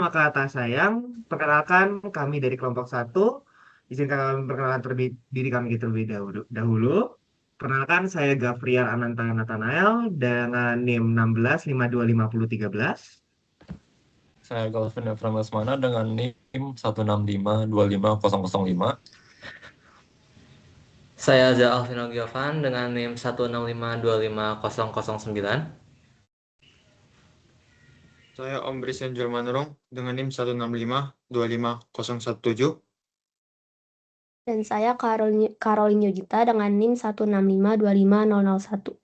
kata sayang, perkenalkan kami dari kelompok satu. Izinkan kami memperkenalkan diri kami terlebih dahulu. Perkenalkan, saya Gafriel Ananta Nathanael dengan NIM 16525013. Saya Galvin Efraim Lesmana dengan NIM 1652505. Saya Zal Alvino Giovan dengan NIM 165255009. Saya Om Brisen Julmanurung dengan NIM 165-25017. Dan saya Caroline Yogita dengan NIM 165-25001.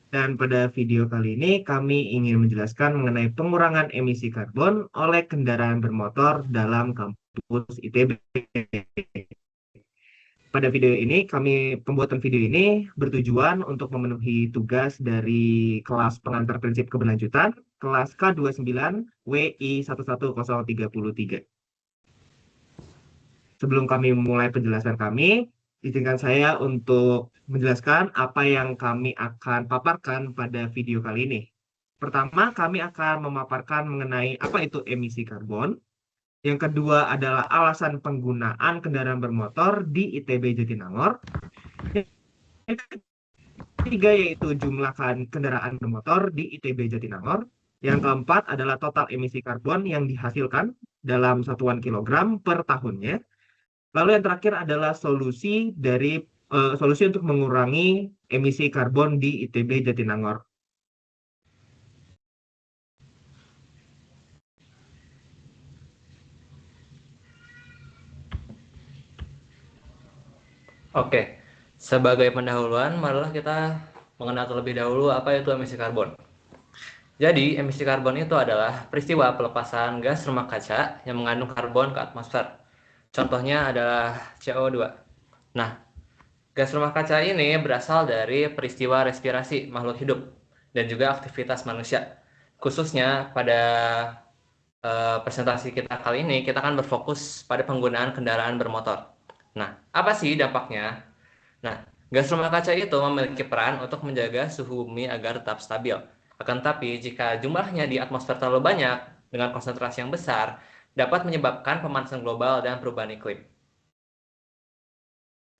Dan pada video kali ini kami ingin menjelaskan mengenai pengurangan emisi karbon oleh kendaraan bermotor dalam kampus ITB. Pada video ini, pembuatan video ini bertujuan untuk memenuhi tugas dari kelas pengantar prinsip keberlanjutan, kelas K29 WI 11033. Sebelum kami memulai penjelasan kami, izinkan saya untuk menjelaskan apa yang kami akan paparkan pada video kali ini. Pertama, kami akan memaparkan mengenai apa itu emisi karbon. Yang kedua adalah alasan penggunaan kendaraan bermotor di ITB Jatinangor. Yang ketiga yaitu jumlah kendaraan bermotor di ITB Jatinangor. Yang keempat adalah total emisi karbon yang dihasilkan dalam satuan kilogram per tahunnya. Lalu yang terakhir adalah solusi untuk mengurangi emisi karbon di ITB Jatinangor. Oke, sebagai pendahuluan, marilah kita mengenal terlebih dahulu apa itu emisi karbon. Jadi, emisi karbon itu adalah peristiwa pelepasan gas rumah kaca yang mengandung karbon ke atmosfer. Contohnya adalah CO2. Nah, gas rumah kaca ini berasal dari peristiwa respirasi makhluk hidup dan juga aktivitas manusia. Khususnya pada presentasi kita kali ini, kita akan berfokus pada penggunaan kendaraan bermotor. Nah, apa sih dampaknya? Nah, gas rumah kaca itu memiliki peran untuk menjaga suhu bumi agar tetap stabil. Akan tetapi, jika jumlahnya di atmosfer terlalu banyak dengan konsentrasi yang besar, dapat menyebabkan pemanasan global dan perubahan iklim.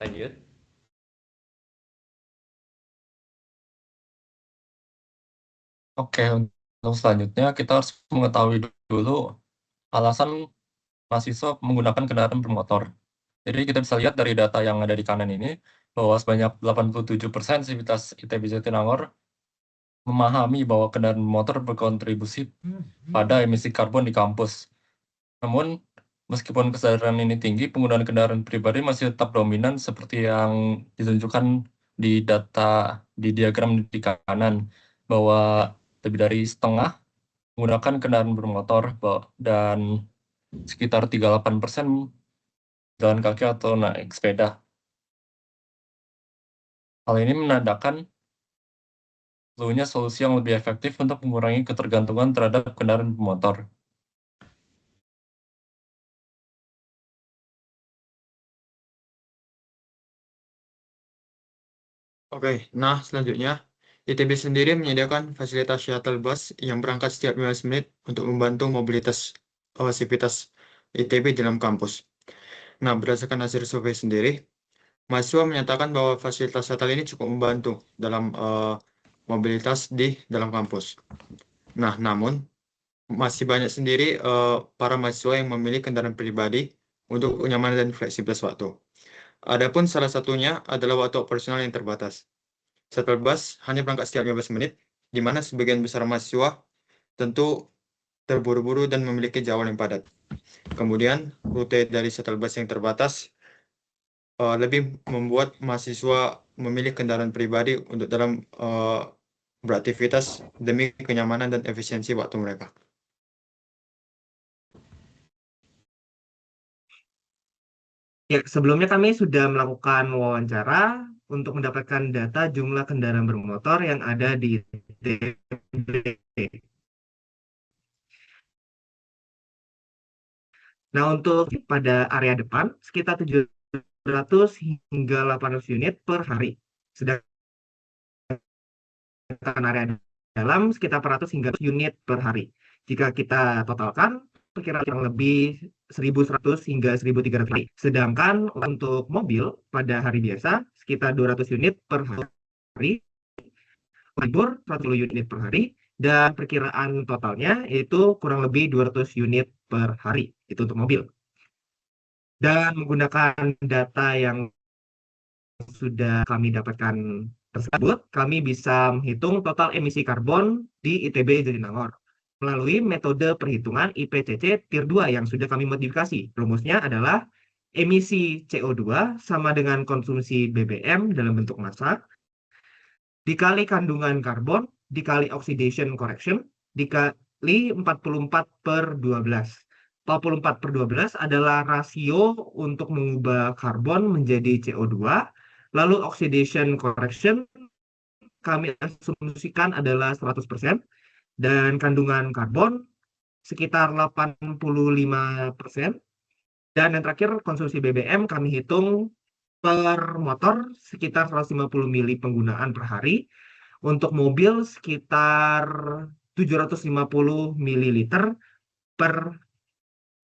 Lanjut. Oke, untuk selanjutnya kita harus mengetahui dulu alasan mahasiswa menggunakan kendaraan bermotor. Jadi kita bisa lihat dari data yang ada di kanan ini, bahwa sebanyak 87% sivitas ITB Jatinangor memahami bahwa kendaraan motor berkontribusi pada emisi karbon di kampus. Namun, meskipun kesadaran ini tinggi, penggunaan kendaraan pribadi masih tetap dominan seperti yang ditunjukkan di data di diagram di kanan, bahwa lebih dari setengah menggunakan kendaraan bermotor dan sekitar 38% jalan kaki atau naik sepeda. Hal ini menandakan perlunya solusi yang lebih efektif untuk mengurangi ketergantungan terhadap kendaraan bermotor. Oke, nah selanjutnya, ITB sendiri menyediakan fasilitas shuttle bus yang berangkat setiap 15 menit untuk membantu mobilitas sivitas ITB dalam kampus. Nah, berdasarkan hasil survei sendiri, mahasiswa menyatakan bahwa fasilitas shuttle ini cukup membantu dalam mobilitas di dalam kampus. Nah, namun masih banyak sendiri para mahasiswa yang memilih kendaraan pribadi untuk kenyamanan dan fleksibilitas waktu. Adapun salah satunya adalah waktu operasional yang terbatas. Shuttle bus hanya berangkat setiap 15 menit, di mana sebagian besar mahasiswa tentu terburu-buru dan memiliki jadwal yang padat. Kemudian, rute dari shuttle bus yang terbatas lebih membuat mahasiswa memilih kendaraan pribadi untuk dalam beraktivitas demi kenyamanan dan efisiensi waktu mereka. Ya, sebelumnya kami sudah melakukan wawancara untuk mendapatkan data jumlah kendaraan bermotor yang ada di ITB. Nah, untuk pada area depan sekitar 700 hingga 800 unit per hari. Sedangkan area dalam sekitar 400 hingga unit per hari. Jika kita totalkan, perkiraan kurang lebih 1.100 hingga 1.300 unit. Sedangkan untuk mobil pada hari biasa sekitar 200 unit per hari, libur 110 unit per hari, dan perkiraan totalnya itu kurang lebih 200 unit per hari. Itu untuk mobil. Dan menggunakan data yang sudah kami dapatkan tersebut, kami bisa menghitung total emisi karbon di ITB Jatinangor melalui metode perhitungan IPCC Tier 2 yang sudah kami modifikasi. Rumusnya adalah emisi CO2 sama dengan konsumsi BBM dalam bentuk massa, dikali kandungan karbon, dikali oxidation correction, dikali 44/12. 44/12 adalah rasio untuk mengubah karbon menjadi CO2, lalu oxidation correction kami asumsikan adalah 100%, dan kandungan karbon sekitar 85%, dan yang terakhir konsumsi BBM kami hitung per motor sekitar 150 mili penggunaan per hari, untuk mobil sekitar 750 ml per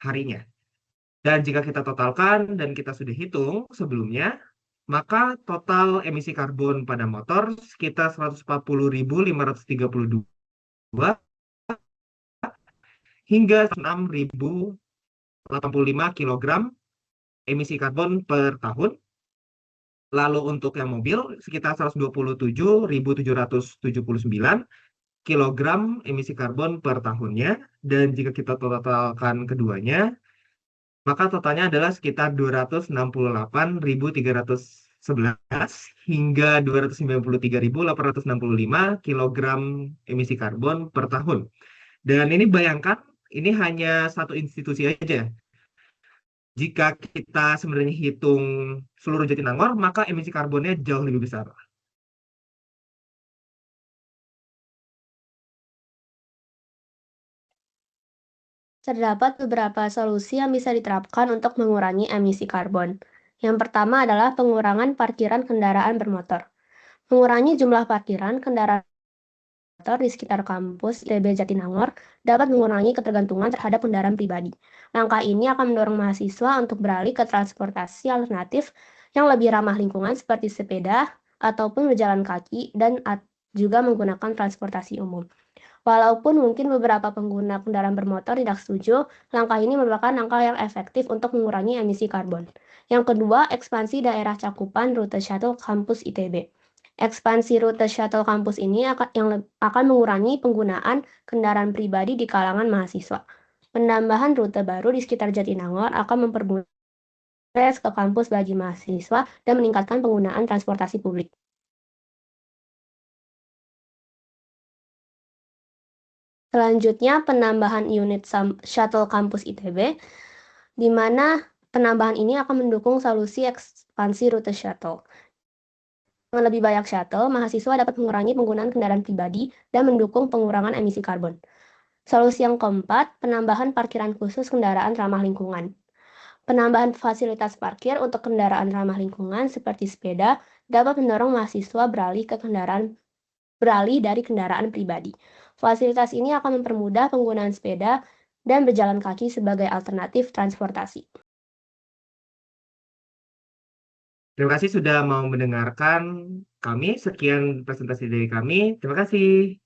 harinya. Dan jika kita totalkan dan kita sudah hitung sebelumnya, maka total emisi karbon pada motor sekitar 140.532 hingga 6.085 kg emisi karbon per tahun. Lalu untuk yang mobil sekitar 127.779 kg emisi karbon per tahunnya. Dan jika kita totalkan keduanya, maka totalnya adalah sekitar 268.311 hingga 293.865 kg emisi karbon per tahun. Dan ini bayangkan, ini hanya satu institusi aja. Jika kita sebenarnya hitung seluruh Jatinangor, maka emisi karbonnya jauh lebih besar. Terdapat beberapa solusi yang bisa diterapkan untuk mengurangi emisi karbon. Yang pertama adalah pengurangan parkiran kendaraan bermotor. Mengurangi jumlah parkiran kendaraan bermotor di sekitar kampus ITB Jatinangor dapat mengurangi ketergantungan terhadap kendaraan pribadi. Langkah ini akan mendorong mahasiswa untuk beralih ke transportasi alternatif yang lebih ramah lingkungan seperti sepeda ataupun berjalan kaki dan juga menggunakan transportasi umum. Walaupun mungkin beberapa pengguna kendaraan bermotor tidak setuju, langkah ini merupakan langkah yang efektif untuk mengurangi emisi karbon. Yang kedua, ekspansi daerah cakupan rute shuttle kampus ITB. Ekspansi rute shuttle kampus ini akan mengurangi penggunaan kendaraan pribadi di kalangan mahasiswa. Penambahan rute baru di sekitar Jatinangor akan mempermudah akses ke kampus bagi mahasiswa dan meningkatkan penggunaan transportasi publik. Selanjutnya, penambahan unit shuttle kampus ITB, di mana penambahan ini akan mendukung solusi ekspansi rute shuttle. Dengan lebih banyak shuttle, mahasiswa dapat mengurangi penggunaan kendaraan pribadi dan mendukung pengurangan emisi karbon. Solusi yang keempat, penambahan parkiran khusus kendaraan ramah lingkungan. Penambahan fasilitas parkir untuk kendaraan ramah lingkungan seperti sepeda dapat mendorong mahasiswa beralih dari kendaraan pribadi. Fasilitas ini akan mempermudah penggunaan sepeda dan berjalan kaki sebagai alternatif transportasi. Terima kasih sudah mau mendengarkan kami. Sekian presentasi dari kami. Terima kasih.